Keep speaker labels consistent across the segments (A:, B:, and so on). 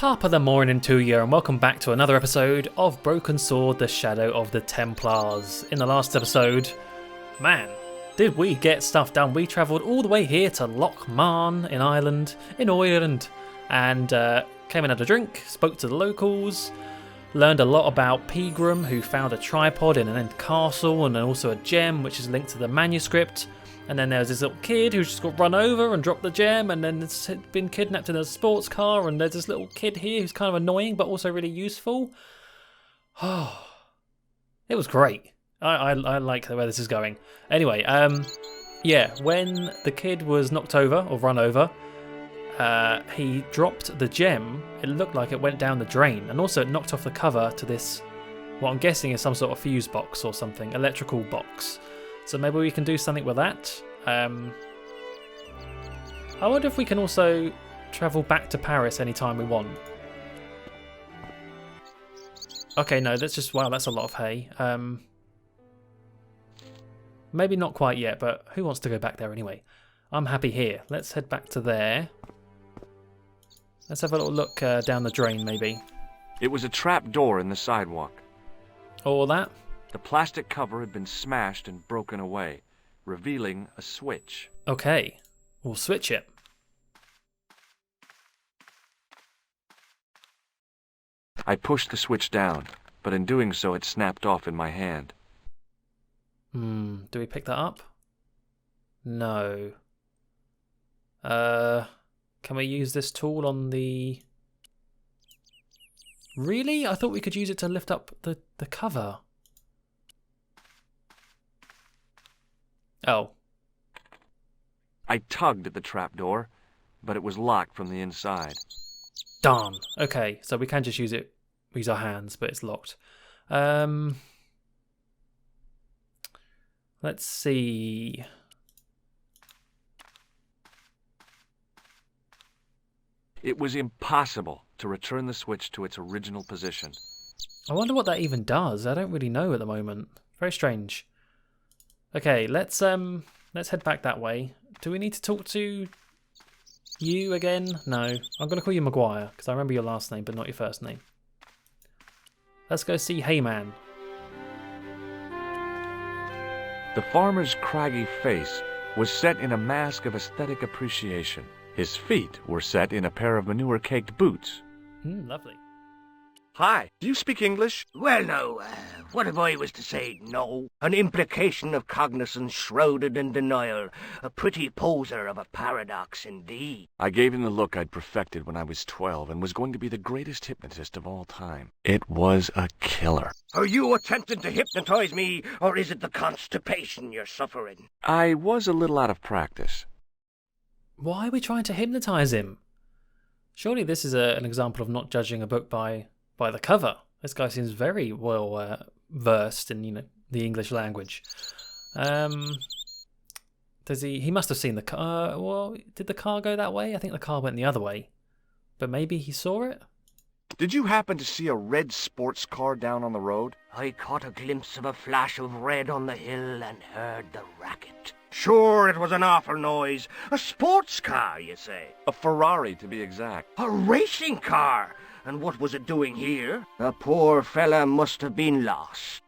A: Top of the morning to you, and welcome back to another episode of Broken Sword, the Shadow of the Templars. In the last episode, man, did we get stuff done. We travelled all the way here to Loch Marn in Ireland, and came and had a drink, spoke to the locals, learned a lot about Pegram, who found a tripod in an end castle, and then also a gem which is linked to the manuscript. And then there's this little kid who's just got run over and dropped the gem, and then it's been kidnapped in a sports car, and there's this little kid here who's kind of annoying but also really useful. Oh, it was great. I like the way this is going. Anyway, yeah, when the kid was knocked over or run over, he dropped the gem. It looked like it went down the drain, and also it knocked off the cover to this, what I'm guessing is some sort of fuse box or something, electrical box. So maybe we can do something with that. I wonder if we can also travel back to Paris anytime we want. Okay, no, that's just, wow, that's a lot of hay. Maybe not quite yet, but who wants to go back there anyway? I'm happy here. Let's head back to there. Let's have a little look down the drain, maybe.
B: It was a trap door in the sidewalk.
A: All that?
B: The plastic cover had been smashed and broken away, revealing a switch.
A: Okay, we'll switch it.
B: I pushed the switch down, but in doing so it snapped off in my hand.
A: Do we pick that up? No. Can we use this tool on the... Really? I thought we could use it to lift up the cover. Oh.
B: I tugged at the trapdoor, but it was locked from the inside.
A: Darn. Okay, so we can just use our hands, but it's locked. Let's see.
B: It was impossible to return the switch to its original position.
A: I wonder what that even does. I don't really know at the moment. Very strange. Okay, let's head back that way. Do we need to talk to you again? No. I'm going to call you Maguire, because I remember your last name, but not your first name. Let's go see Heyman.
B: The farmer's craggy face was set in a mask of aesthetic appreciation. His feet were set in a pair of manure-caked boots.
A: Lovely.
B: Hi, do you speak English?
C: Well, no, what if I was to say no? An implication of cognizance shrouded in denial. A pretty poser of a paradox indeed.
B: I gave him the look I'd perfected when I was 12 and was going to be the greatest hypnotist of all time. It was a killer.
C: Are you attempting to hypnotize me, or is it the constipation you're suffering?
B: I was a little out of practice.
A: Why are we trying to hypnotize him? Surely this is an example of not judging a book by the cover. This guy seems very well versed in, the English language. Does he must have seen the car. Well, did the car go that way? I think the car went the other way. But maybe he saw it?
B: Did you happen to see a red sports car down on the road?
C: I caught a glimpse of a flash of red on the hill and heard the racket. Sure, it was an awful noise. A sports car, you say?
B: A Ferrari, to be exact.
C: A racing car? And what was it doing here? The poor fella must have been lost.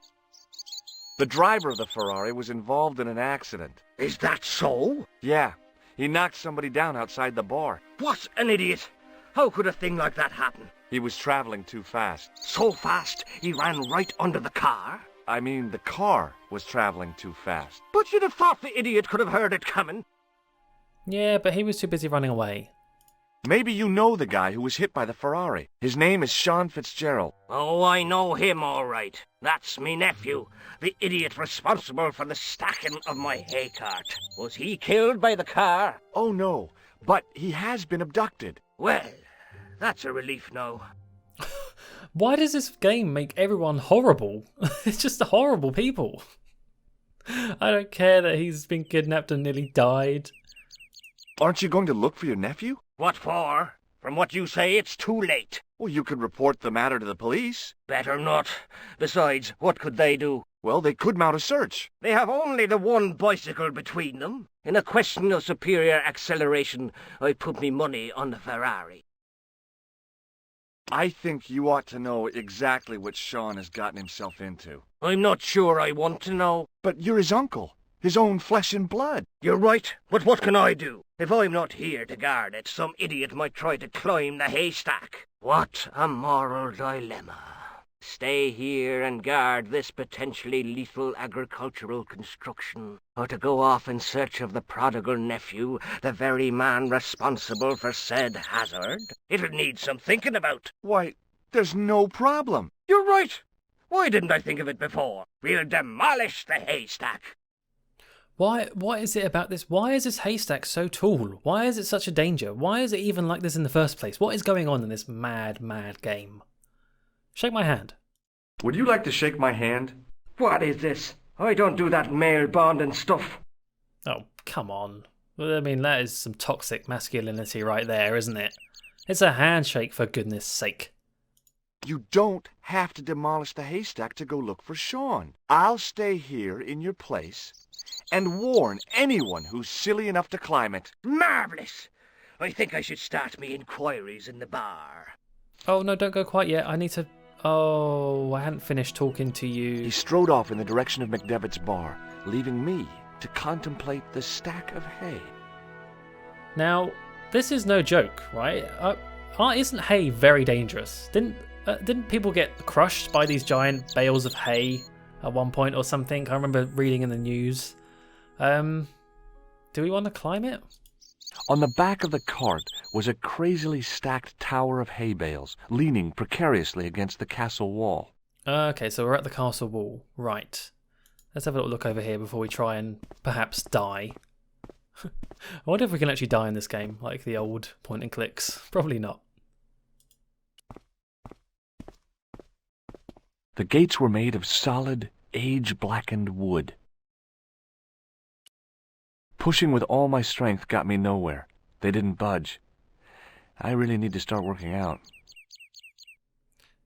B: The driver of the Ferrari was involved in an accident.
C: Is that so?
B: Yeah, he knocked somebody down outside the bar.
C: What an idiot! How could a thing like that happen?
B: He was traveling too fast.
C: So fast he ran right under the car?
B: I mean, the car was traveling too fast.
C: But you'd have thought the idiot could have heard it coming.
A: Yeah, but he was too busy running away.
B: Maybe you know the guy who was hit by the Ferrari. His name is Sean Fitzgerald.
C: Oh, I know him all right. That's me nephew, the idiot responsible for the stacking of my hay cart. Was he killed by the car?
B: Oh, no, but he has been abducted.
C: Well, that's a relief now.
A: Why does this game make everyone horrible? It's just horrible people. I don't care that he's been kidnapped and nearly died.
B: Aren't you going to look for your nephew?
C: What for? From what you say, it's too late.
B: Well, you could report the matter to the police.
C: Better not. Besides, what could they do?
B: Well, they could mount a search.
C: They have only the one bicycle between them. In a question of superior acceleration, I put me money on the Ferrari.
B: I think you ought to know exactly what Sean has gotten himself into.
C: I'm not sure I want to know.
B: But you're his uncle, his own flesh and blood.
C: You're right, but what can I do? If I'm not here to guard it, some idiot might try to climb the haystack. What a moral dilemma. Stay here and guard this potentially lethal agricultural construction, or to go off in search of the prodigal nephew, the very man responsible for said hazard? It'll need some thinking about.
B: Why, there's no problem.
C: You're right. Why didn't I think of it before? We'll demolish the haystack.
A: Why? What is it about this? Why is this haystack so tall? Why is it such a danger? Why is it even like this in the first place? What is going on in this mad, mad game? Shake my hand.
B: Would you like to shake my hand?
C: What is this? I don't do that male bonding stuff.
A: Oh, come on. Well, I mean, that is some toxic masculinity right there, isn't it? It's a handshake, for goodness sake.
B: You don't have to demolish the haystack to go look for Sean. I'll stay here in your place and warn anyone who's silly enough to climb it.
C: Marvellous! I think I should start me inquiries in the bar.
A: Oh, no, don't go quite yet. I need to... Oh, I hadn't finished talking to you.
B: He strode off in the direction of McDevitt's bar, leaving me to contemplate the stack of hay.
A: Now, this is no joke, right? Isn't hay very dangerous? Didn't people get crushed by these giant bales of hay at one point or something? I remember reading in the news. Do we want to climb it?
B: On the back of the cart was a crazily stacked tower of hay bales, leaning precariously against the castle wall.
A: Okay, so we're at the castle wall. Right. Let's have a little look over here before we try and perhaps die. I wonder if we can actually die in this game, like the old point and clicks. Probably not.
B: The gates were made of solid, age-blackened wood. Pushing with all my strength got me nowhere. They didn't budge. I really need to start working out.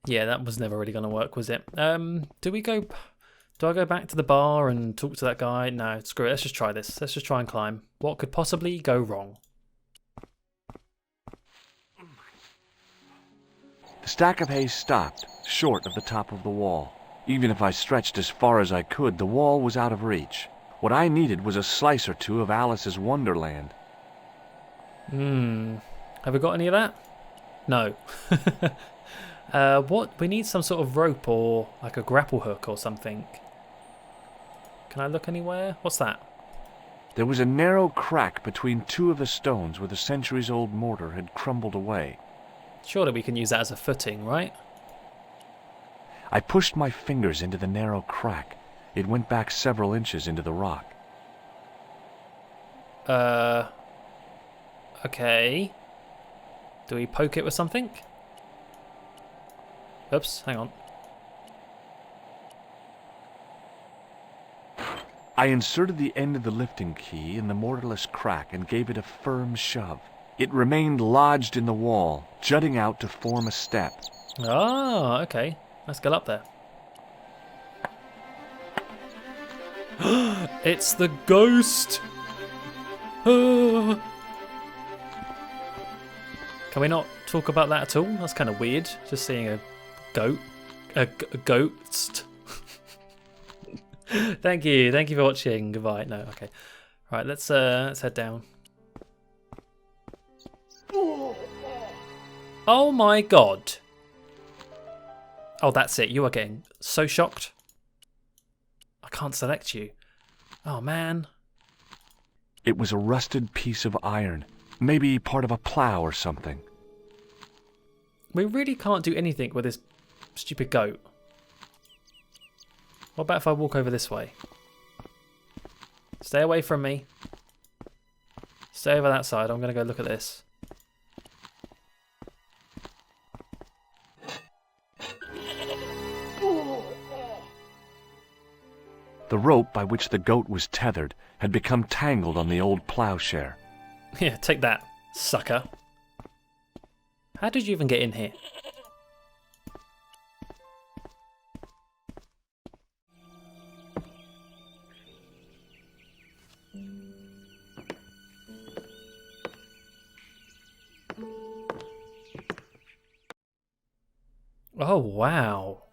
A: Yeah, that was never really going to work, was it? Do I go back to the bar and talk to that guy? No, screw it. Let's just try this. Let's just try and climb. What could possibly go wrong?
B: The stack of hay stopped, short of the top of the wall. Even if I stretched as far as I could, the wall was out of reach. What I needed was a slice or two of Alice's Wonderland.
A: Have we got any of that? No. We need some sort of rope or like a grapple hook or something. Can I look anywhere? What's that?
B: There was a narrow crack between two of the stones where the centuries-old mortar had crumbled away.
A: Surely we can use that as a footing, right?
B: I pushed my fingers into the narrow crack. It went back several inches into the rock.
A: Okay. Do we poke it with something? Oops, hang on.
B: I inserted the end of the lifting key in the mortarless crack and gave it a firm shove. It remained lodged in the wall, jutting out to form a step.
A: Ah, okay. Let's get up there. It's the ghost! Ah. Can we not talk about that at all? That's kind of weird, just seeing a goat. A ghost. Thank you for watching. Goodbye. No, okay. Right, let's head down. Oh my god. Oh, that's it. You are getting so shocked. I can't select you. Oh man.
B: It was a rusted piece of iron, maybe part of a plow or something.
A: We really can't do anything with this stupid goat. What about if I walk over this way? Stay away from me. Stay over that side. I'm going to go look at this.
B: The rope by which the goat was tethered had become tangled on the old plowshare.
A: Yeah, take that, sucker. How did you even get in here? Oh, wow.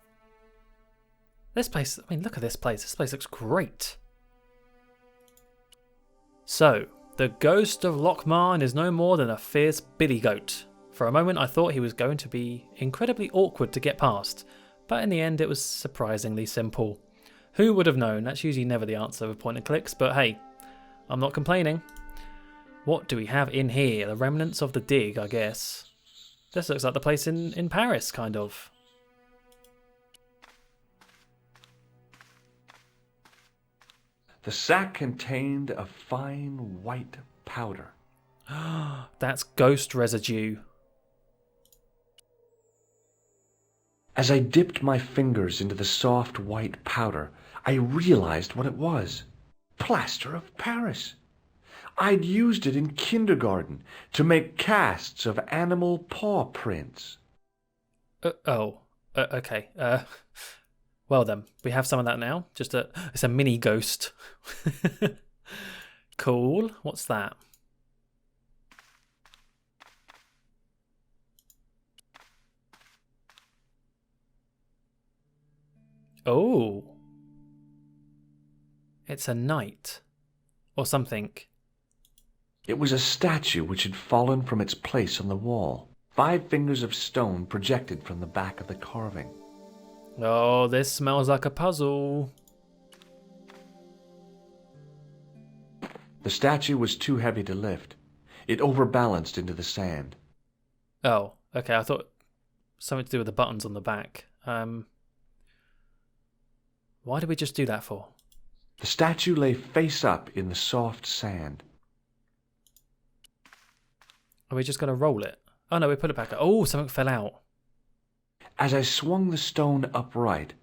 A: This place, I mean, look at this place. This place looks great. So, the ghost of Lochmarn is no more than a fierce billy goat. For a moment I thought he was going to be incredibly awkward to get past, but in the end it was surprisingly simple. Who would have known? That's usually never the answer with point and clicks, but hey, I'm not complaining. What do we have in here? The remnants of the dig, I guess. This looks like the place in Paris, kind of.
B: The sack contained a fine white powder.
A: That's ghost residue.
B: As I dipped my fingers into the soft white powder, I realized what it was. Plaster of Paris. I'd used it in kindergarten to make casts of animal paw prints.
A: Okay. Well then, we have some of that now. It's a mini ghost. Cool. What's that? Oh. It's a knight. Or something.
B: It was a statue which had fallen from its place on the wall. 5 fingers of stone projected from the back of the carving.
A: Oh, this smells like a puzzle.
B: The statue was too heavy to lift. It overbalanced into the sand.
A: Oh, okay. I thought something to do with the buttons on the back. Why did we just do that for?
B: The statue lay face up in the soft sand.
A: Are we just going to roll it? Oh no, we put it back. Oh, something fell out.
B: As I swung the stone upright,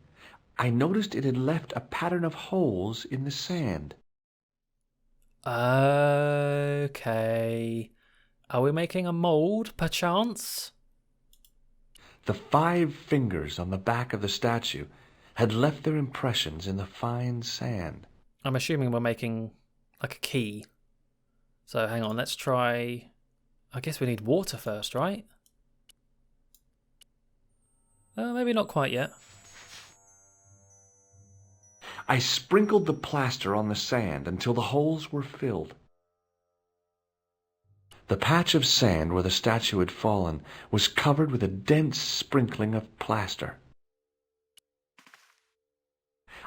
B: I noticed it had left a pattern of holes in the sand.
A: Okay. Are we making a mould, perchance?
B: The 5 fingers on the back of the statue had left their impressions in the fine sand.
A: I'm assuming we're making like a key. So hang on, let's try... I guess we need water first, right? Maybe not quite yet.
B: I sprinkled the plaster on the sand until the holes were filled. The patch of sand where the statue had fallen was covered with a dense sprinkling of plaster.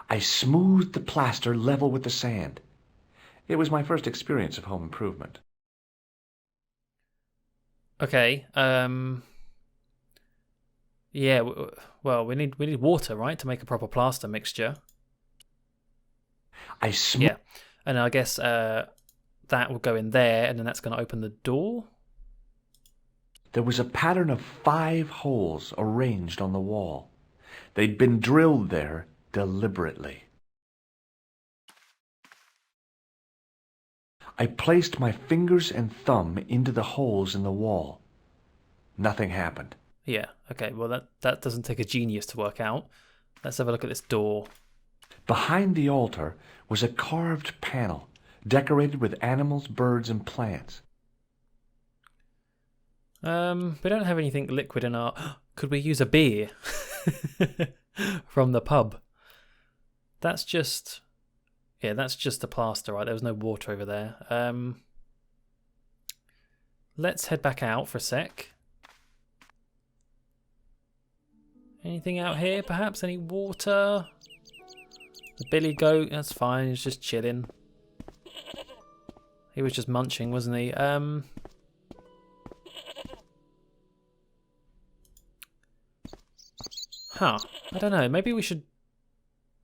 B: I smoothed the plaster level with the sand. It was my first experience of home improvement.
A: Okay, yeah, well, we need water, right, to make a proper plaster mixture. Yeah, and I guess that will go in there, and then that's going to open the door.
B: There was a pattern of 5 holes arranged on the wall. They'd been drilled there deliberately. I placed my fingers and thumb into the holes in the wall. Nothing happened.
A: Yeah, okay, well that doesn't take a genius to work out. Let's have a look at this door.
B: Behind the altar was a carved panel decorated with animals, birds, and plants.
A: We don't have anything liquid in our... Could we use a beer? From the pub. That's just... Yeah, that's just the plaster, right? There was no water over there. Let's head back out for a sec. Anything out here, perhaps? Any water? The billy goat, that's fine. He's just chilling. He was just munching, wasn't he? Huh. I don't know. Maybe we should...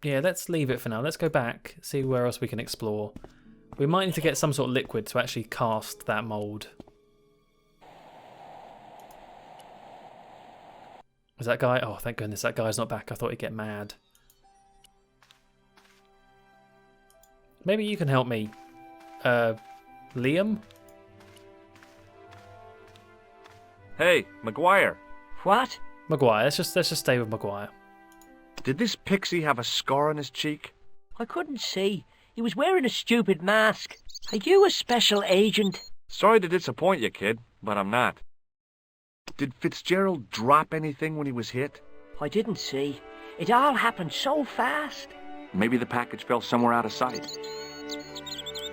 A: Yeah, let's leave it for now. Let's go back, see where else we can explore. We might need to get some sort of liquid to actually cast that mould. Is that guy? Oh, thank goodness that guy's not back. I thought he'd get mad. Maybe you can help me. Liam?
B: Hey, Maguire.
C: What?
A: Maguire. Let's just stay with Maguire.
B: Did this pixie have a scar on his cheek?
C: I couldn't see. He was wearing a stupid mask. Are you a special agent?
B: Sorry to disappoint you, kid, but I'm not. Did Fitzgerald drop anything when he was hit?
C: I didn't see. It all happened so fast.
B: Maybe the package fell somewhere out of sight.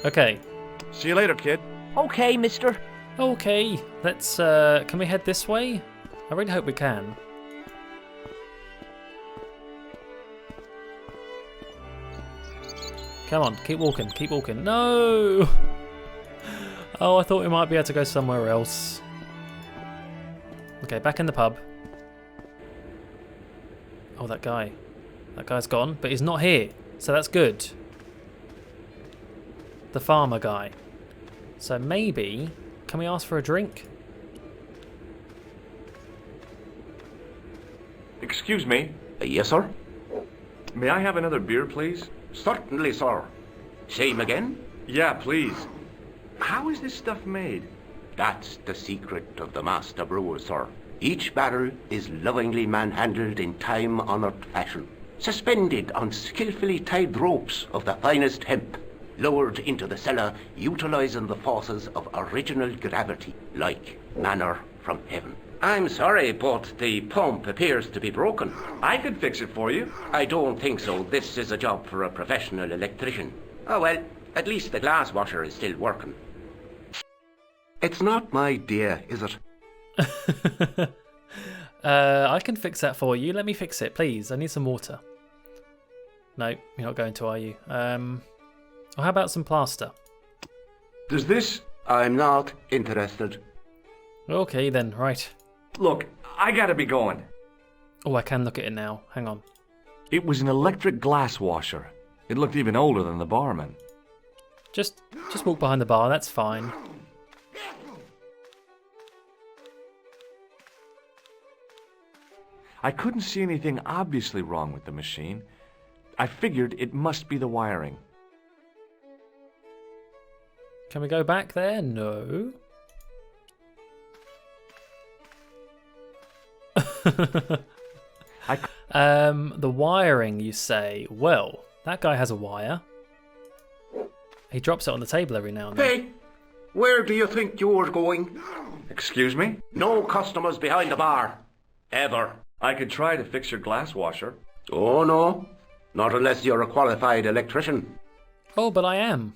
A: Okay.
B: See you later, kid.
C: Okay, mister.
A: Okay, let's, can we head this way? I really hope we can. Come on, keep walking, keep walking. No! Oh, I thought we might be able to go somewhere else. Okay, back in the pub. Oh, that guy. That guy's gone, but he's not here, so that's good. The farmer guy. So maybe, can we ask for a drink?
B: Excuse me.
D: Yes, sir?
B: May I have another beer, please?
D: Certainly, sir. Same again?
B: Yeah, please. How is this stuff made?
D: That's the secret of the master brewer, sir. Each barrel is lovingly manhandled in time-honored fashion, suspended on skillfully tied ropes of the finest hemp, lowered into the cellar utilizing the forces of original gravity, like manna from heaven. I'm sorry, but the pump appears to be broken.
B: I could fix it for you.
D: I don't think so. This is a job for a professional electrician. Oh well, at least the glass washer is still working. It's not my idea, is it?
A: I can fix that for you. Let me fix it, please. I need some water. No, you're not going to, are you? Well, how about some plaster?
B: Does this...
D: I'm not interested.
A: Okay then, right.
B: Look, I gotta be going.
A: Oh, I can look at it now. Hang on.
B: It was an electric glass washer. It looked even older than the barman.
A: Just walk behind the bar, that's fine.
B: I couldn't see anything obviously wrong with the machine. I figured it must be the wiring.
A: Can we go back there? No. The wiring, you say? Well, that guy has a wire. He drops it on the table every now and then.
D: Hey, where do you think you're going?
B: Excuse me?
D: No customers behind the bar. Ever.
B: I could try to fix your glass washer.
D: Oh no, not unless you're a qualified electrician.
A: Oh, but I am.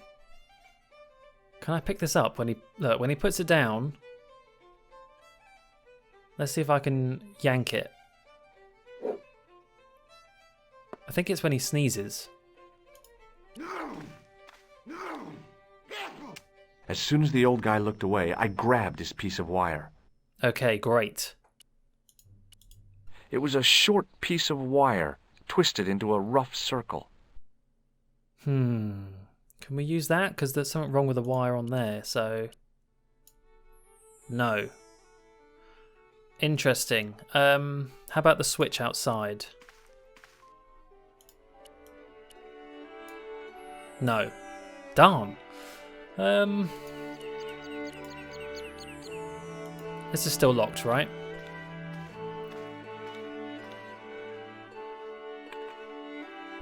A: Can I pick this up when he puts it down? Let's see if I can yank it. I think it's when he sneezes.
B: As soon as the old guy looked away, I grabbed his piece of wire.
A: Okay, great.
B: It was a short piece of wire, twisted into a rough circle.
A: Can we use that? Because there's something wrong with the wire on there, so... No. Interesting. How about the switch outside? No. Darn. This is still locked, right?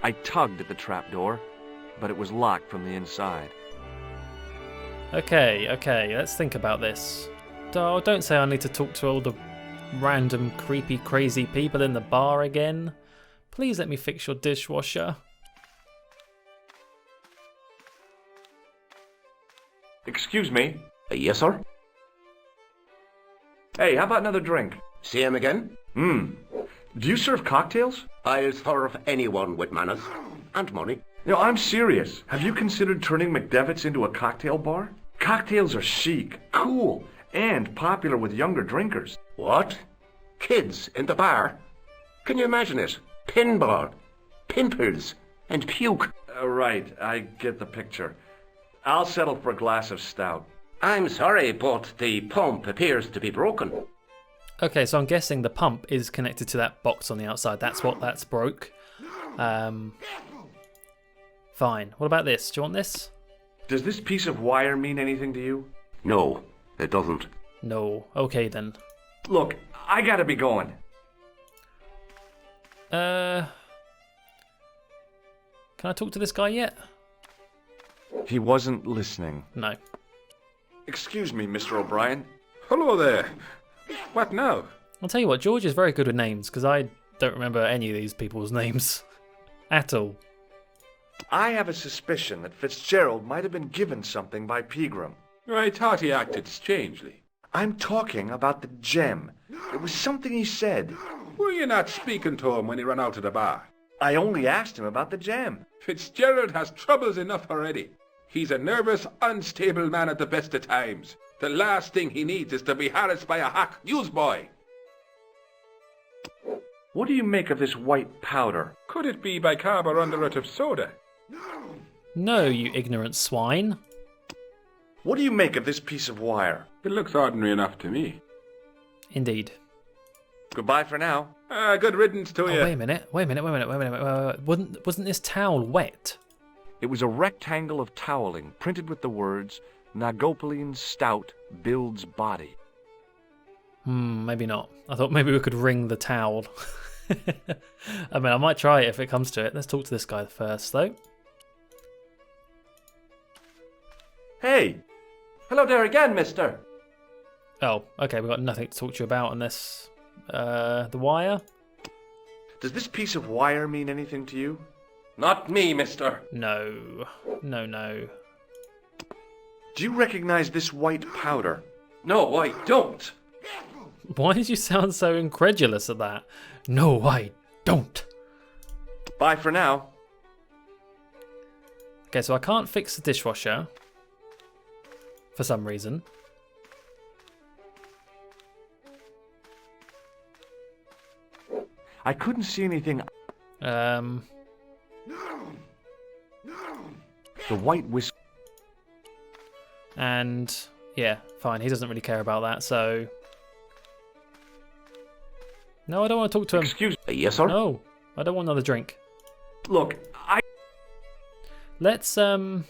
B: I tugged at the trapdoor, but it was locked from the inside.
A: Okay, let's think about this. Oh, don't say I need to talk to all the random, creepy, crazy people in the bar again. Please let me fix your dishwasher.
B: Excuse me?
D: Yes, sir?
B: Hey, how about another drink?
D: Same again?
B: Do you serve cocktails?
D: I'll serve anyone with manners. And money.
B: No, I'm serious. Have you considered turning McDevitt's into a cocktail bar? Cocktails are chic, cool, and popular with younger drinkers.
D: What? Kids in the bar? Can you imagine it? Pinball, pimples, and puke.
B: Right, I get the picture. I'll settle for a glass of stout.
D: I'm sorry, but the pump appears to be broken.
A: Okay, so I'm guessing the pump is connected to that box on the outside. That's broke. Fine. What about this? Do you want this?
B: Does this piece of wire mean anything to you?
D: No, it doesn't.
A: No. Okay then.
B: Look, I gotta be going.
A: Can I talk to this guy yet?
B: He wasn't listening.
A: No.
B: Excuse me, Mr. O'Brien.
E: Hello there. What now?
A: I'll tell you what, George is very good with names, because I don't remember any of these people's names at all.
B: I have a suspicion that Fitzgerald might have been given something by Pegram.
E: I thought he acted strangely.
B: I'm talking about the gem. It was something he said.
E: Were you not speaking to him when he ran out of the bar?
B: I only asked him about the gem.
E: Fitzgerald has troubles enough already. He's a nervous, unstable man at the best of times. The last thing he needs is to be harassed by a hack newsboy.
B: What do you make of this white powder?
E: Could it be bicarbonate of soda?
A: No, you ignorant swine.
B: What do you make of this piece of wire?
E: It looks ordinary enough to me.
A: Indeed.
B: Goodbye for now.
E: Good riddance to you.
A: Wait a minute. Wasn't this towel wet?
B: It was a rectangle of toweling printed with the words, Nagopaline Stout builds body.
A: Maybe not. I thought maybe we could wring the towel. I mean, I might try it if it comes to it. Let's talk to this guy first, though.
B: Hey! Hello there again, mister.
A: Oh, okay, we've got nothing to talk to you about unless... the wire?
B: Does this piece of wire mean anything to you?
D: Not me, mister.
A: No. No.
B: Do you recognize this white powder?
D: No, I don't.
A: Why did you sound so incredulous at that? No, I don't.
B: Bye for now.
A: Okay, so I can't fix the dishwasher. For some reason.
B: I couldn't see anything. The white whisk.
A: And yeah, fine. He doesn't really care about that, so. No, I don't want to talk to him.
B: Excuse me.
D: Yes, sir?
A: No, I don't want another drink.
B: Look,
A: Let's double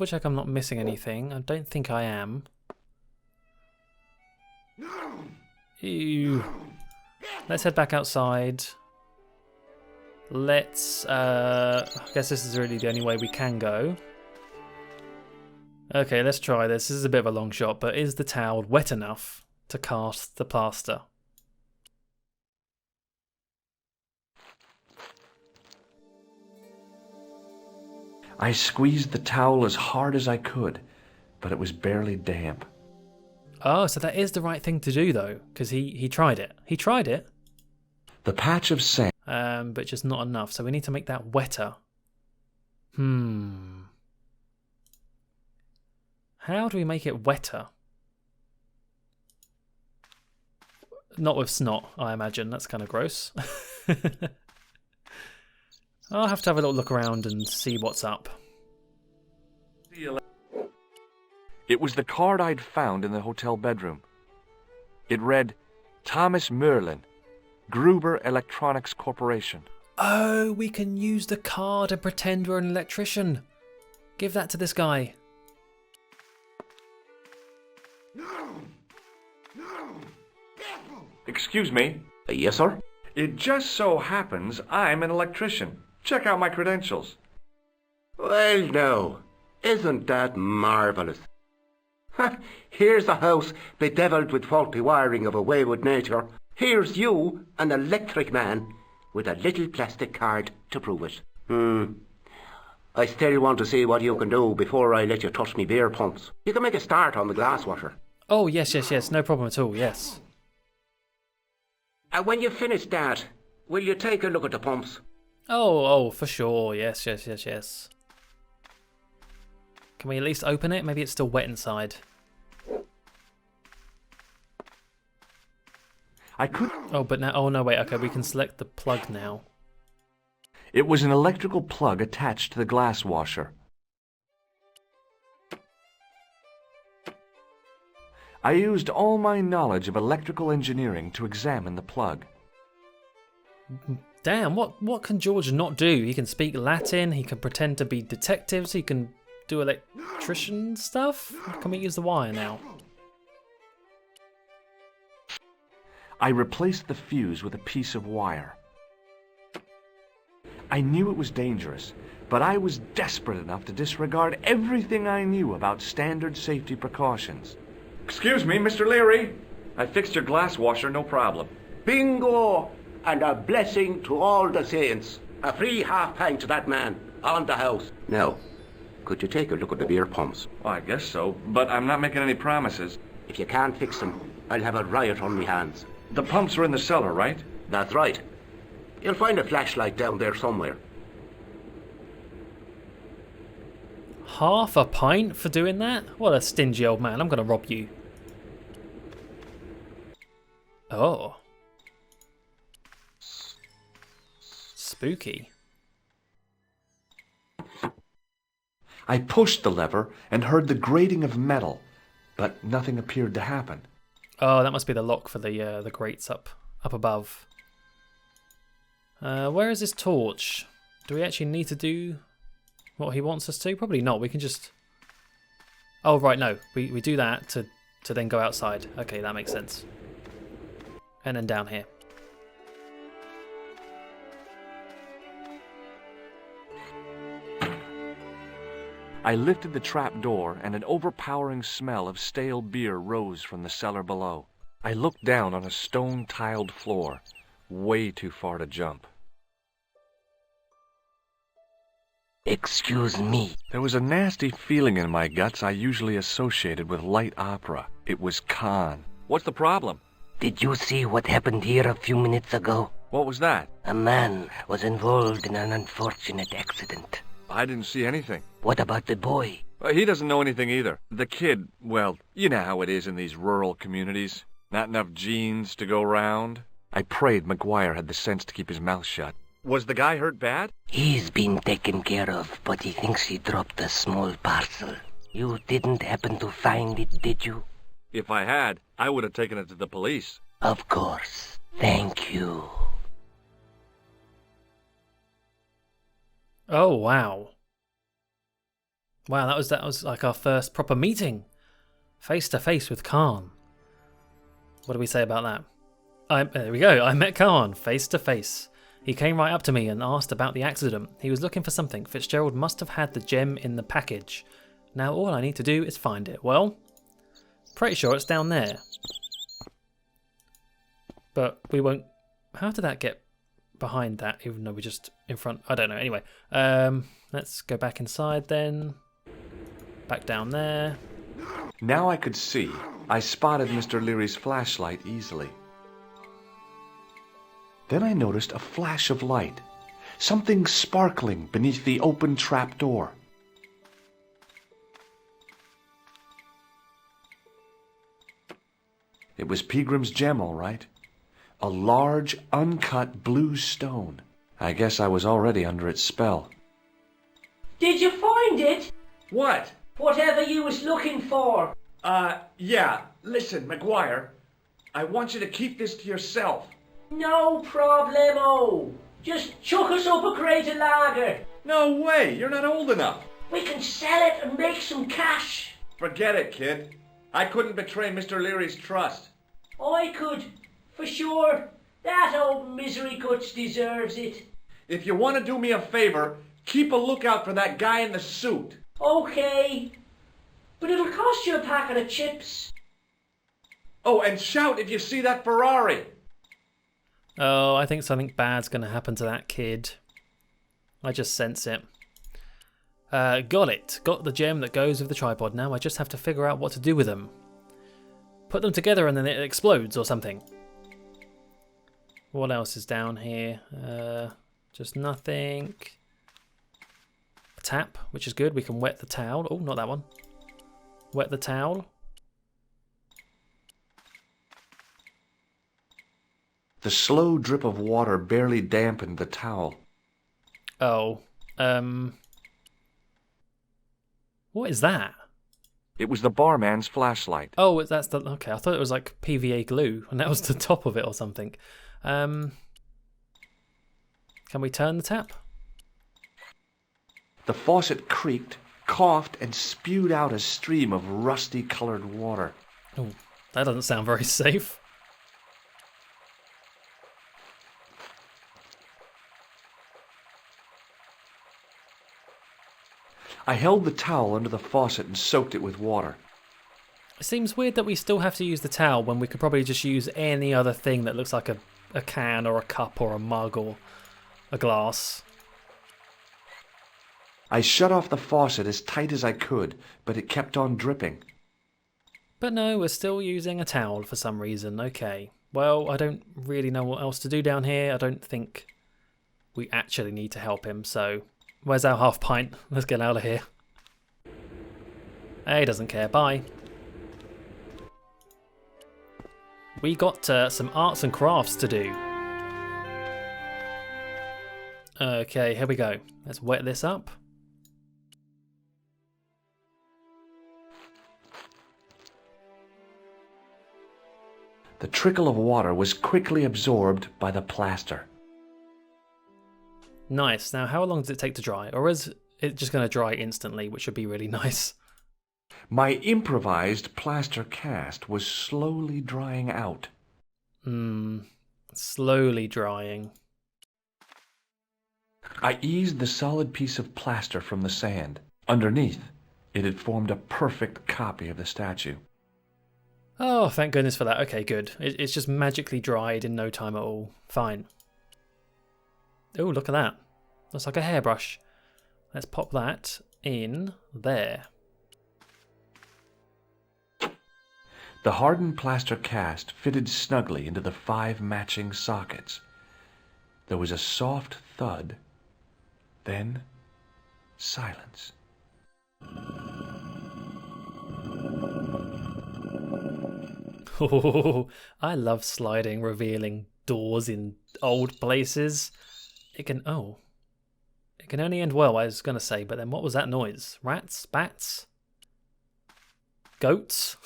A: check I'm not missing anything. I don't think I am. Ew. Let's head back outside. Let's I guess this is really the only way we can go. Okay, let's try this. This is a bit of a long shot, but is the towel wet enough to cast the plaster?
B: I squeezed the towel as hard as I could, but it was barely damp.
A: Oh, so that is the right thing to do though, because he tried it. He tried it.
B: The patch of sand.
A: But just not enough. So we need to make that wetter. How do we make it wetter? Not with snot, I imagine. That's kind of gross. I'll have to have a little look around and see what's up.
B: It was the card I'd found in the hotel bedroom. It read, Thomas Merlin, Gruber Electronics Corporation.
A: Oh, we can use the card and pretend we're an electrician. Give that to this guy.
B: Excuse me.
D: Yes, sir?
B: It just so happens I'm an electrician. Check out my credentials.
D: Well, now, isn't that marvellous? Here's a house bedevilled with faulty wiring of a wayward nature. Here's you, an electric man, with a little plastic card to prove it. I still want to see what you can do before I let you touch me beer pumps. You can make a start on the glass washer.
A: Oh, yes. No problem at all, yes.
D: When you finish that, will you take a look at the pumps?
A: Oh, for sure. Yes. Can we at least open it? Maybe it's still wet inside.
B: I could.
A: Oh, but now. Oh, no, wait. Okay, we can select the plug now.
B: It was an electrical plug attached to the glass washer. I used all my knowledge of electrical engineering to examine the plug.
A: Damn, what can George not do? He can speak Latin, he can pretend to be detectives, he can do electrician stuff? Can we use the wire now?
B: I replaced the fuse with a piece of wire. I knew it was dangerous, but I was desperate enough to disregard everything I knew about standard safety precautions. Excuse me, Mr. Leary. I fixed your glass washer, no problem.
D: Bingo! And a blessing to all the saints. A free half-pint to that man, on the house. Now, could you take a look at the beer pumps?
B: Well, I guess so, but I'm not making any promises.
D: If you can't fix them, I'll have a riot on me hands.
B: The pumps are in the cellar, right?
D: That's right. You'll find a flashlight down there somewhere.
A: Half a pint for doing that? What a stingy old man. I'm going to rob you. Oh. Spooky.
B: I pushed the lever and heard the grating of metal, but nothing appeared to happen.
A: Oh, that must be the lock for the grates up above. Where is this torch? Do we actually need to do what he wants us to? Probably not. We can just... Oh, right, no. We do that to then go outside. Okay, that makes sense. And then down here.
B: I lifted the trap door, and an overpowering smell of stale beer rose from the cellar below. I looked down on a stone-tiled floor, way too far to jump.
C: Excuse me.
B: There was a nasty feeling in my guts I usually associated with light opera. It was Khan. What's the problem?
C: Did you see what happened here a few minutes ago?
B: What was that?
C: A man was involved in an unfortunate accident.
B: I didn't see anything.
C: What about the boy?
B: He doesn't know anything either. The kid, well, you know how it is in these rural communities. Not enough genes to go round. I prayed McGuire had the sense to keep his mouth shut. Was the guy hurt bad?
C: He's been taken care of, but he thinks he dropped a small parcel. You didn't happen to find it, did you?
B: If I had, I would have taken it to the police.
C: Of course. Thank you.
A: Oh, wow. Wow, that was like our first proper meeting. Face to face with Khan. What do we say about that? There we go. I met Khan face to face. He came right up to me and asked about the accident. He was looking for something. Fitzgerald must have had the gem in the package. Now all I need to do is find it. Well, pretty sure it's down there. But we won't... How did that get behind that, even though we're just in front? I don't know. Anyway, let's go back inside then. Back down there.
B: Now I could see. I spotted Mr. Leary's flashlight easily. Then I noticed a flash of light. Something sparkling beneath the open trap door. It was Peagram's gem, all right. A large, uncut blue stone. I guess I was already under its spell.
F: Did you find it?
B: What?
F: Whatever you was looking for.
B: Yeah. Listen, McGuire. I want you to keep this to yourself.
F: No problemo. Just chuck us up a crate of lager.
B: No way. You're not old enough.
F: We can sell it and make some cash.
B: Forget it, kid. I couldn't betray Mr. Leary's trust.
F: I could, for sure. That old misery guts deserves it.
B: If you want to do me a favor, keep a lookout for that guy in the suit.
F: Okay. But it'll cost you a packet of chips.
B: Oh, and shout if you see that Ferrari.
A: Oh, I think something bad's going to happen to that kid. I just sense it. Got it. Got the gem that goes with the tripod. Now I just have to figure out what to do with them. Put them together and then it explodes or something. What else is down here? Just nothing. A tap, which is good. We can wet the towel. Oh, not that one. Wet the towel.
B: The slow drip of water barely dampened the towel.
A: Oh. What is that?
B: It was the barman's flashlight.
A: Oh, that's the... Okay, I thought it was like PVA glue, and that was the top of it or something. Can we turn the tap?
B: The faucet creaked, coughed, and spewed out a stream of rusty-colored water.
A: Oh, that doesn't sound very safe.
B: I held the towel under the faucet and soaked it with water.
A: It seems weird that we still have to use the towel when we could probably just use any other thing that looks like a can or a cup or a mug or a glass.
B: I shut off the faucet as tight as I could, but it kept on dripping.
A: But no, we're still using a towel for some reason. Okay. Well, I don't really know what else to do down here. I don't think we actually need to help him, so where's our half pint? Let's get out of here. He doesn't care. Bye. We got some arts and crafts to do. Okay, here we go. Let's wet this up.
B: The trickle of water was quickly absorbed by the plaster.
A: Nice. Now, how long does it take to dry? Or is it just going to dry instantly, which would be really nice?
B: My improvised plaster cast was slowly drying out.
A: Slowly drying.
B: I eased the solid piece of plaster from the sand. Underneath, it had formed a perfect copy of the statue.
A: Oh, thank goodness for that. Okay, good. It's just magically dried in no time at all. Fine. Oh, look at that. Looks like a hairbrush. Let's pop that in there.
B: The hardened plaster cast fitted snugly into the 5 matching sockets. There was a soft thud, then silence.
A: Oh, I love sliding, revealing doors in old places. It can only end well, I was going to say, but then what was that noise? Rats? Bats? Goats?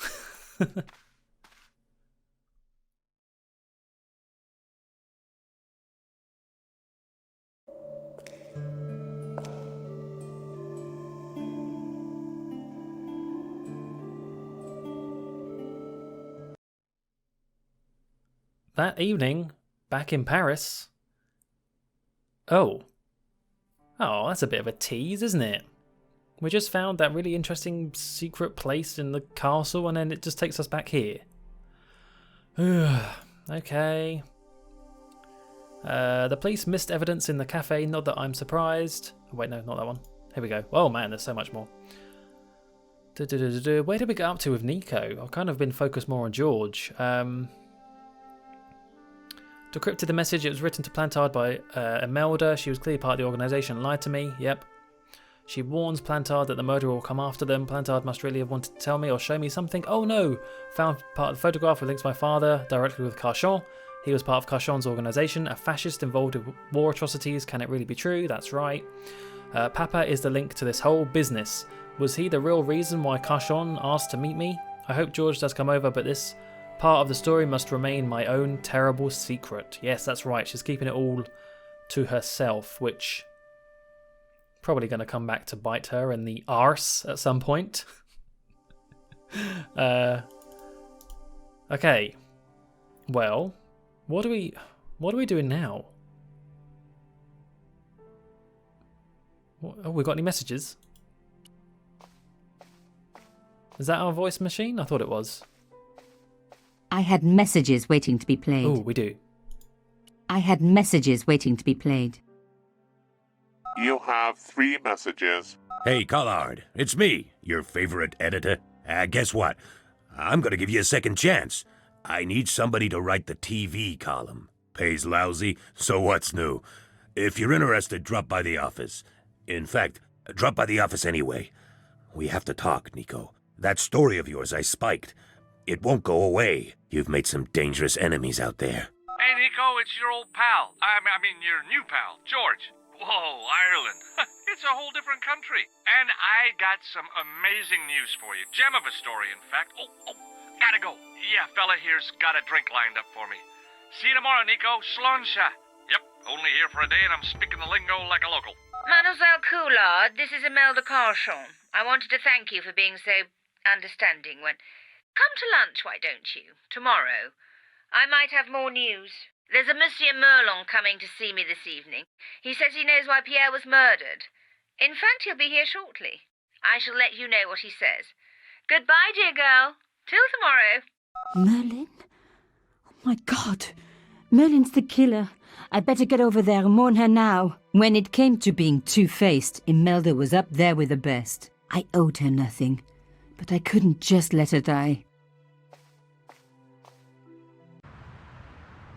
A: That evening, back in Paris. Oh, that's a bit of a tease, isn't it? We just found that really interesting secret place in the castle and then it just takes us back here. Okay. The police missed evidence in the cafe, not that I'm surprised. Oh, wait, no, not that one. Here we go. Oh man, there's so much more. Where did we get up to with Nico? I've kind of been focused more on George. Decrypted the message. It was written to Plantard by Imelda. She was clearly part of the organisation and lied to me. Yep. She warns Plantard that the murderer will come after them. Plantard must really have wanted to tell me or show me something. Oh no! Found part of the photograph with links to my father directly with Carchon. He was part of Carchon's organisation, a fascist involved in war atrocities. Can it really be true? That's right. Papa is the link to this whole business. Was he the real reason why Carchon asked to meet me? I hope George does come over, but this part of the story must remain my own terrible secret. Yes, that's right. She's keeping it all to herself, which probably going to come back to bite her in the arse at some point. Okay. Well, what are we doing now? Oh, we got any messages? Is that our voice machine? I thought it was.
G: I had messages waiting to be played.
A: Oh, we do.
G: I had messages waiting to be played.
H: You have 3 messages.
I: Hey, Collard, it's me, your favorite editor. Guess what? I'm gonna give you a second chance. I need somebody to write the TV column. Pays lousy, so what's new? If you're interested, drop by the office. In fact, drop by the office anyway. We have to talk, Nico. That story of yours I spiked. It won't go away. You've made some dangerous enemies out there.
J: Hey, Nico, it's your old pal. I mean, your new pal, George. Whoa, Ireland. It's a whole different country. And I got some amazing news for you. Gem of a story, in fact. Oh, gotta go. Yeah, fella here's got a drink lined up for me. See you tomorrow, Nico. Sláinte. Yep, only here for a day and I'm speaking the lingo like a local.
K: Mademoiselle Collard, this is Imelda Carchon. I wanted to thank you for being so understanding when... Come to lunch, why don't you? Tomorrow. I might have more news. There's a Monsieur Merlon coming to see me this evening. He says he knows why Pierre was murdered. In fact, he'll be here shortly. I shall let you know what he says. Goodbye, dear girl. Till tomorrow.
G: Merlin? Oh my God. Merlin's the killer. I'd better get over there and warn her now. When it came to being two-faced, Imelda was up there with the best. I owed her nothing, but I couldn't just let her die.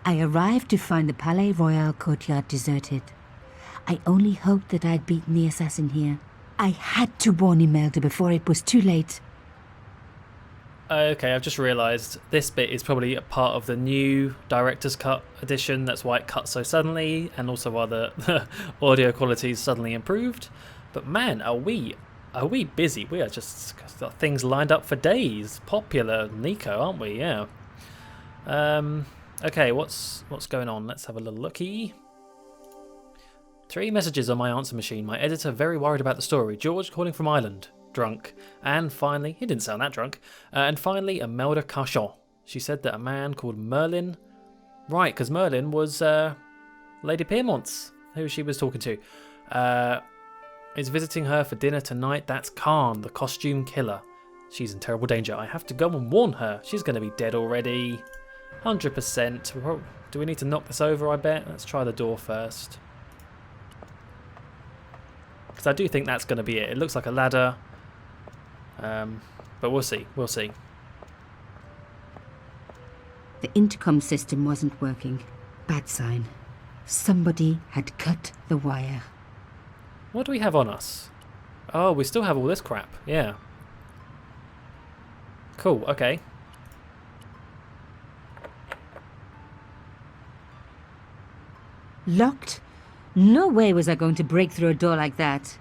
G: I arrived to find the Palais Royal courtyard deserted. I only hoped that I'd beaten the assassin here. I had to warn Imelda before it was too late.
A: Okay, I've just realised this bit is probably a part of the new director's cut edition. That's why it cut so suddenly, and also why the audio quality is suddenly improved. But man, are we busy? We are just got things lined up for days. Popular Nico, aren't we? Yeah. Okay, what's going on? Let's have a little looky. 3 messages on my answer machine. My editor very worried about the story. George calling from Ireland. Drunk. And finally, he didn't sound that drunk. And finally, Imelda Carchon. She said that a man called Merlin... Right, because Merlin was Lady Piermont's, who she was talking to. Is visiting her for dinner tonight. That's Khan, the costume killer. She's in terrible danger. I have to go and warn her. She's going to be dead already. 100%. Do we need to knock this over, I bet? Let's try the door first. Because I do think that's going to be it. It looks like a ladder. But we'll see. We'll see.
G: The intercom system wasn't working. Bad sign. Somebody had cut the wire.
A: What do we have on us? Oh, we still have all this crap. Yeah. Cool, okay.
G: Locked? No way was I going to break through a door like that.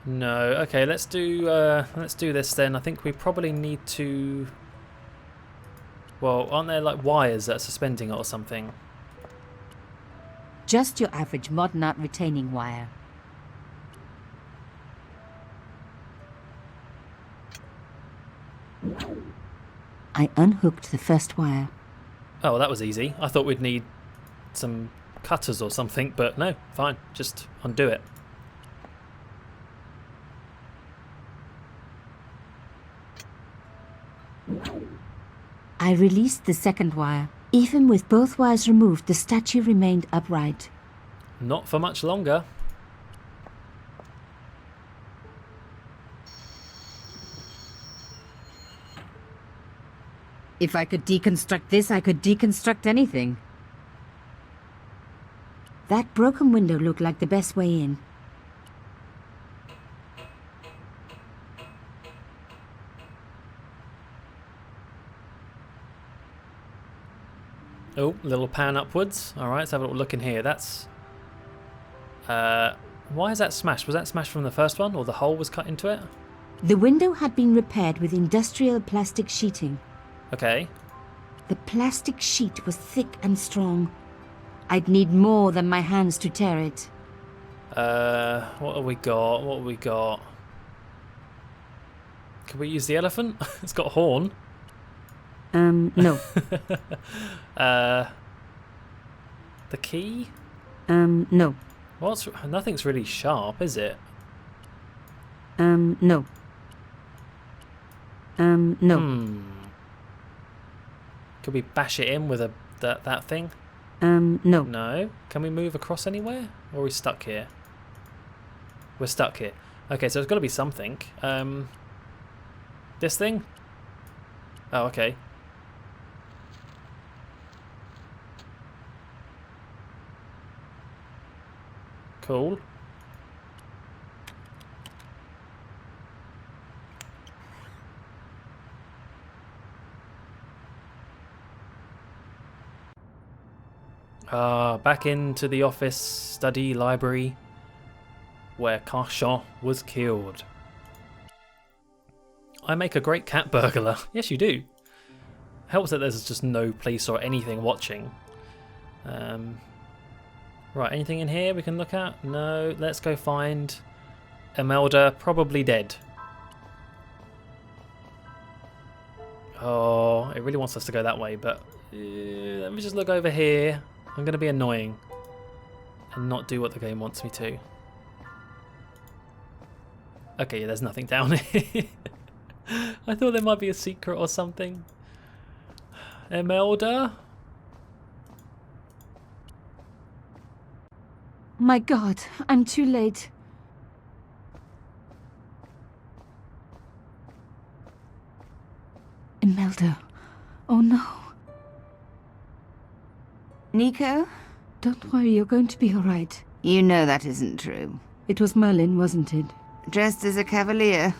A: No, okay, let's do this then. I think we probably need to... Well, aren't there like wires that are suspending it or something?
G: Just your average modern art retaining wire. I unhooked the first wire.
A: Oh, that was easy. I thought we'd need some cutters or something, but no, fine. Just undo it.
G: I released the second wire. Even with both wires removed, the statue remained upright.
A: Not for much longer.
G: If I could deconstruct this, I could deconstruct anything. That broken window looked like the best way in.
A: Oh, little pan upwards. Alright, let's have a little look in here. That's... why is that smashed? Was that smashed from the first one, or the hole was cut into it?
G: The window had been repaired with industrial plastic sheeting.
A: Okay.
G: The plastic sheet was thick and strong. I'd need more than my hands to tear it.
A: What have we got? What have we got? Can we use the elephant? It's got a horn.
G: No.
A: The key?
G: No.
A: Nothing's really sharp, is it?
G: No. No.
A: Could we bash it in with that thing?
G: No.
A: No. Can we move across anywhere? Or are we stuck here? We're stuck here. Okay, so it's got to be something. This thing? Oh, okay. Cool. Back into the office, study, library, where Carchon was killed. I make a great cat burglar. Yes, you do. Helps that there's just no police or anything watching. Right, anything in here we can look at? No, let's go find Imelda, probably dead. Oh, it really wants us to go that way, but let me just look over here. I'm going to be annoying and not do what the game wants me to. Okay, yeah, there's nothing down here. I thought there might be a secret or something. Imelda?
G: My God, I'm too late. Imelda. Oh no.
K: Nico?
G: Don't worry, you're going to be all right.
K: You know that isn't true.
G: It was Merlin, wasn't it?
K: Dressed as a cavalier.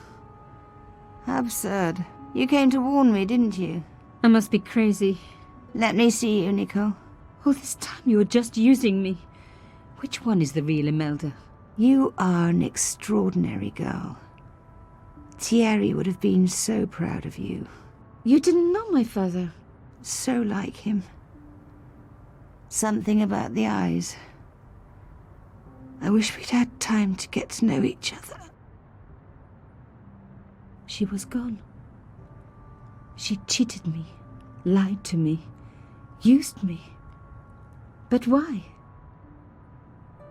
K: How absurd. You came to warn me, didn't you?
G: I must be crazy.
K: Let me see you, Nico.
G: All this time you were just using me. Which one is the real Imelda?
K: You are an extraordinary girl. Thierry would have been so proud of you.
G: You didn't know my father.
K: So like him. Something about the eyes. I wish we'd had time to get to know each other.
G: She was gone. She cheated me, lied to me, used me. But why?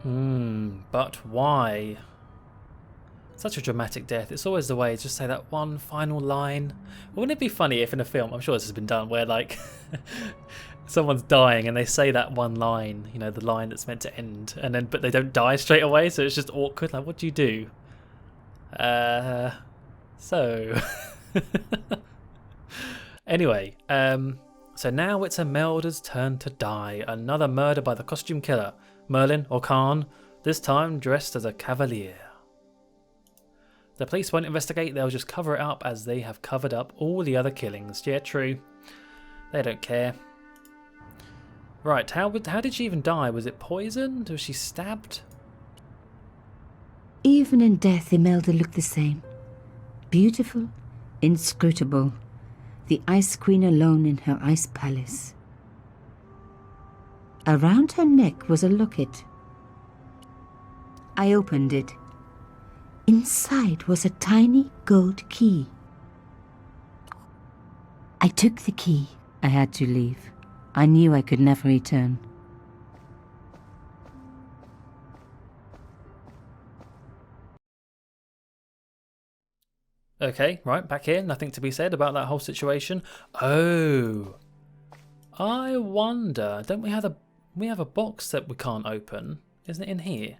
A: But why? Such a dramatic death. It's always the way, just say that one final line. Wouldn't it be funny if in a film, I'm sure this has been done, where like someone's dying and they say that one line, you know, the line that's meant to end, and then but they don't die straight away, so it's just awkward. Like, what do you do? So anyway, so now it's Imelda's turn to die. Another murder by the costume killer, Merlin or Khan, this time dressed as a cavalier. The police won't investigate, they'll just cover it up as they have covered up all the other killings. Yeah, true. They don't care. Right, how did she even die? Was it poisoned? Was she stabbed?
G: Even in death, Imelda looked the same. Beautiful, inscrutable. The Ice Queen alone in her ice palace. Around her neck was a locket. I opened it. Inside was a tiny gold key. I took the key. I had to leave. I knew I could never return.
A: Okay, right, back here. Nothing to be said about that whole situation. Oh, I wonder. Don't we have a box that we can't open? Isn't it in here?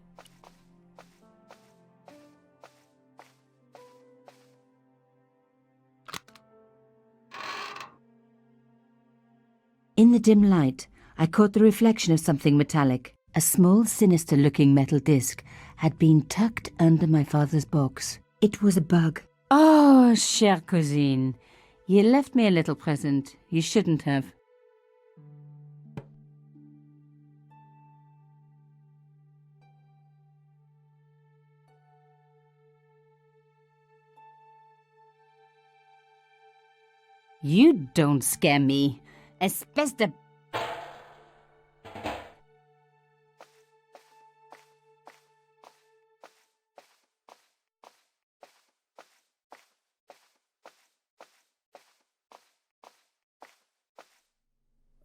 G: In the dim light, I caught the reflection of something metallic. A small, sinister-looking metal disc had been tucked under my father's box. It was a bug. Oh, chère cousine, you left me a little present. You shouldn't have. You don't scare me. Espèce de...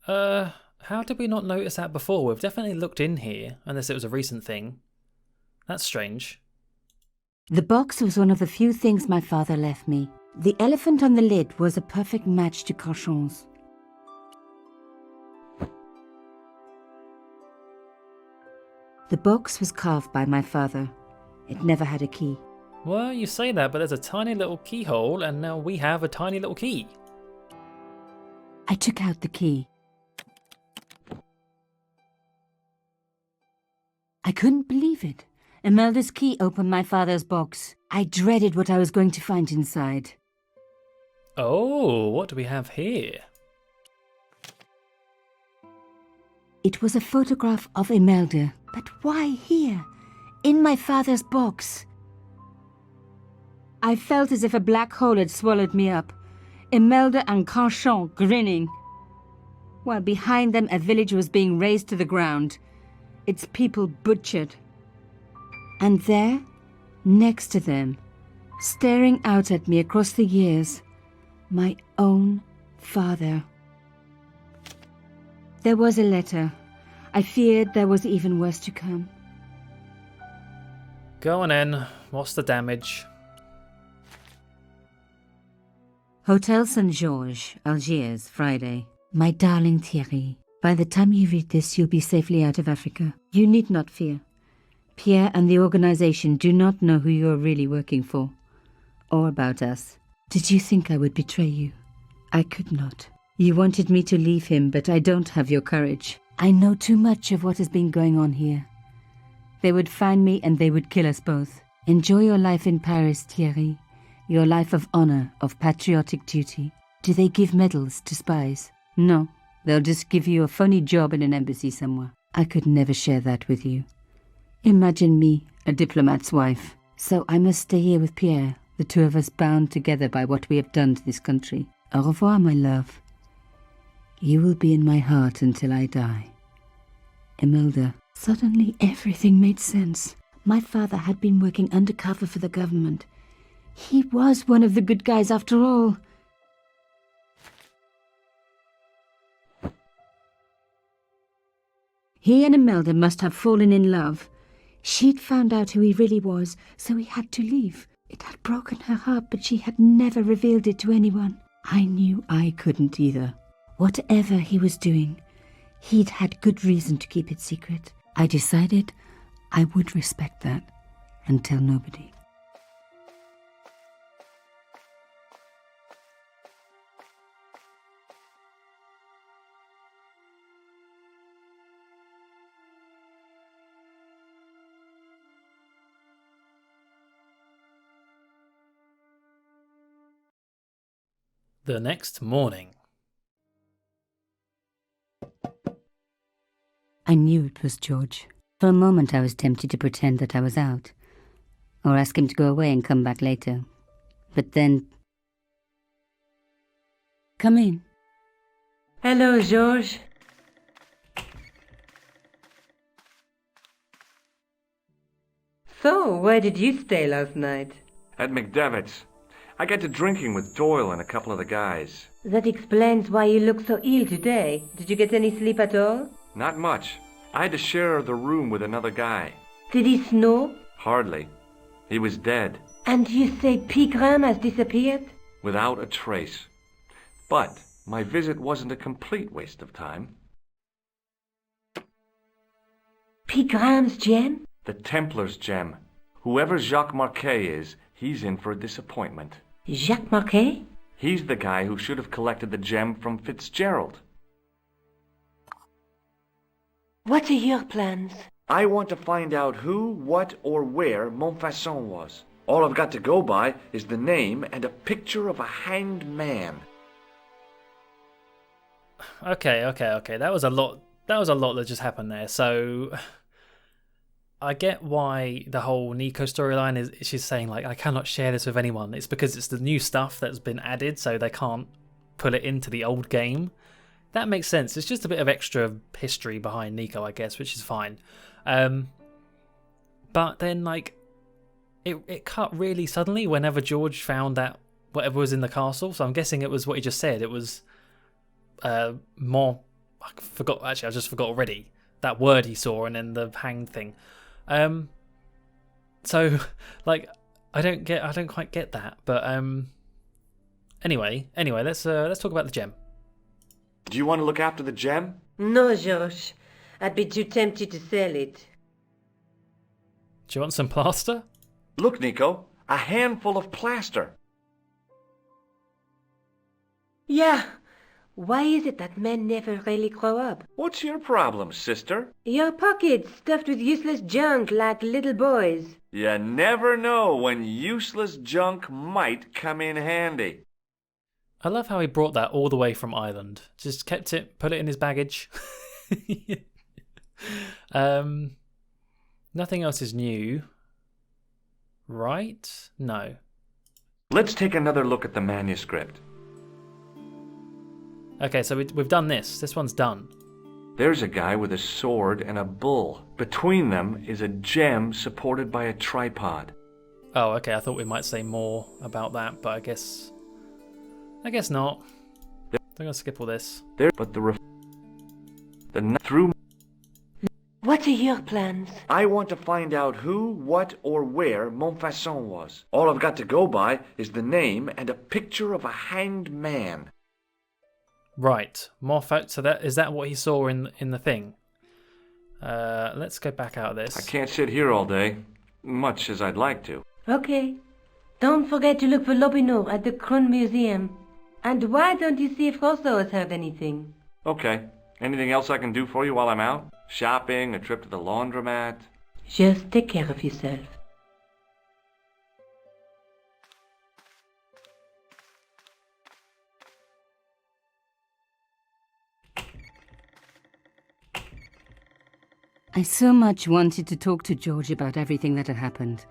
A: How did we not notice that before? We've definitely looked in here, unless it was a recent thing. That's strange.
G: The box was one of the few things my father left me. The elephant on the lid was a perfect match to Cochon's. The box was carved by my father. It never had a key.
A: Well, you say that, but there's a tiny little keyhole, and now we have a tiny little key.
G: I took out the key. I couldn't believe it. Imelda's key opened my father's box. I dreaded what I was going to find inside.
A: Oh, what do we have here?
G: It was a photograph of Imelda. But why here? In my father's box? I felt as if a black hole had swallowed me up. Imelda and Canchon grinning. While behind them a village was being razed to the ground. Its people butchered. And there, next to them, staring out at me across the years, my own father. There was a letter. I feared there was even worse to come.
A: Go on in. What's the damage?
G: Hotel Saint Georges, Algiers, Friday. My darling Thierry, by the time you read this, you'll be safely out of Africa. You need not fear. Pierre and the organization do not know who you're really working for, or about us. Did you think I would betray you? I could not. You wanted me to leave him, but I don't have your courage. I know too much of what has been going on here. They would find me and they would kill us both. Enjoy your life in Paris, Thierry. Your life of honor, of patriotic duty. Do they give medals to spies? No, they'll just give you a funny job in an embassy somewhere. I could never share that with you. Imagine me, a diplomat's wife. So I must stay here with Pierre, the two of us bound together by what we have done to this country. Au revoir, my love. You will be in my heart until I die. Imelda. Suddenly everything made sense. My father had been working undercover for the government. He was one of the good guys after all. He and Imelda must have fallen in love. She'd found out who he really was, so he had to leave. It had broken her heart, but she had never revealed it to anyone. I knew I couldn't either. Whatever he was doing, he'd had good reason to keep it secret. I decided I would respect that and tell nobody.
A: The next morning.
G: I knew it was George. For a moment I was tempted to pretend that I was out, or ask him to go away and come back later. But then... Come in.
F: Hello, George. So, where did you stay last night?
B: At McDevitt's. I got to drinking with Doyle and a couple of the guys.
F: That explains why you look so ill today. Did you get any sleep at all?
B: Not much. I had to share the room with another guy.
F: Did he snore?
B: Hardly. He was dead.
F: And you say Pigram has disappeared?
B: Without a trace. But my visit wasn't a complete waste of time.
F: Pigram's gem?
B: The Templars' gem. Whoever Jacques Marquet is, he's in for a disappointment.
F: Jacques Marquet?
B: He's the guy who should have collected the gem from Fitzgerald.
F: What are your plans?
B: I want to find out who, what, or where Montfaucon was. All I've got to go by is the name and a picture of a hanged man.
A: Okay. That was a lot that just happened there. So I get why the whole Nico storyline is, she's saying like, I cannot share this with anyone. It's because it's the new stuff that's been added, so they can't pull it into the old game. That makes sense. It's just a bit of extra history behind Nico, I guess, which is fine. But then like it cut really suddenly whenever George found that whatever was in the castle. So I'm guessing it was what he just said. It was more. I forgot. Actually, I just forgot already that word he saw, and then the hanged thing. So like I don't quite get that. But anyway, let's talk about the gem.
B: Do you want to look after the gem?
F: No, George. I'd be too tempted to sell it.
A: Do you want some plaster?
B: Look, Nico, a handful of plaster.
F: Yeah. Why is it that men never really grow up?
B: What's your problem, sister?
F: Your pockets stuffed with useless junk like little boys.
B: You never know when useless junk might come in handy.
A: I love how he brought that all the way from Ireland. Just kept it, put it in his baggage. Nothing else is new. Right? No.
B: Let's take another look at the manuscript.
A: Okay, so we've done this. This one's done.
B: There's a guy with a sword and a bull. Between them is a gem supported by a tripod.
A: Oh, okay. I thought we might say more about that, but I guess not. I'm gonna skip all this.
B: There, but through.
F: What's What are your plans?
B: I want to find out who, what, or where Montfaucon was. All I've got to go by is the name and a picture of a hanged man.
A: Right, Montfaucon. So is that what he saw in the thing? Let's go back out of this.
B: I can't sit here all day, much as I'd like to.
F: Okay. Don't forget to look for Lopinot at the Krone Museum. And why don't you see if Rousseau has heard anything?
B: Okay. Anything else I can do for you while I'm out? Shopping, a trip to the laundromat?
F: Just take care of yourself.
G: I so much wanted to talk to George about everything that had happened,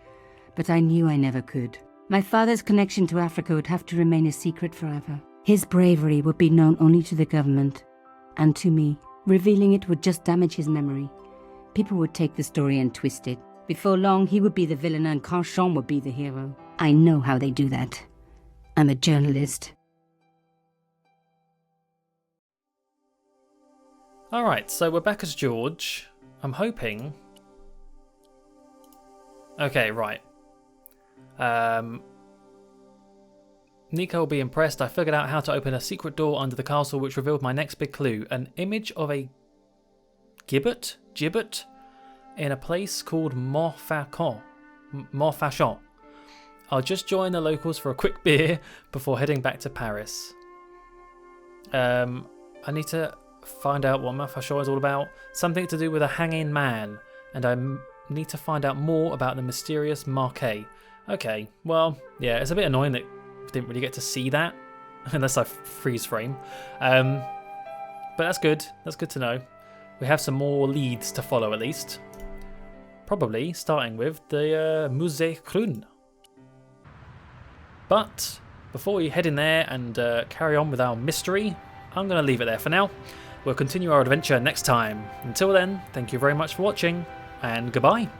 G: but I knew I never could. My father's connection to Africa would have to remain a secret forever. His bravery would be known only to the government and to me. Revealing it would just damage his memory. People would take the story and twist it. Before long, he would be the villain and Carchon would be the hero. I know how they do that. I'm a journalist.
A: Alright, so we're back as George. I'm hoping... Okay, right. Nico will be impressed. I figured out how to open a secret door under the castle, which revealed my next big clue. An image of a gibbet in a place called Montfaucon. I'll just join the locals for a quick beer before heading back to Paris. I need to find out what Montfaucon is all about. Something to do with a hanging man. And I need to find out more about the mysterious Marquet. Okay, well, yeah, it's a bit annoying that we didn't really get to see that. Unless I freeze frame. But that's good. That's good to know. We have some more leads to follow at least. Probably starting with the Musée Krone. But before we head in there and carry on with our mystery, I'm going to leave it there for now. We'll continue our adventure next time. Until then, thank you very much for watching, and goodbye.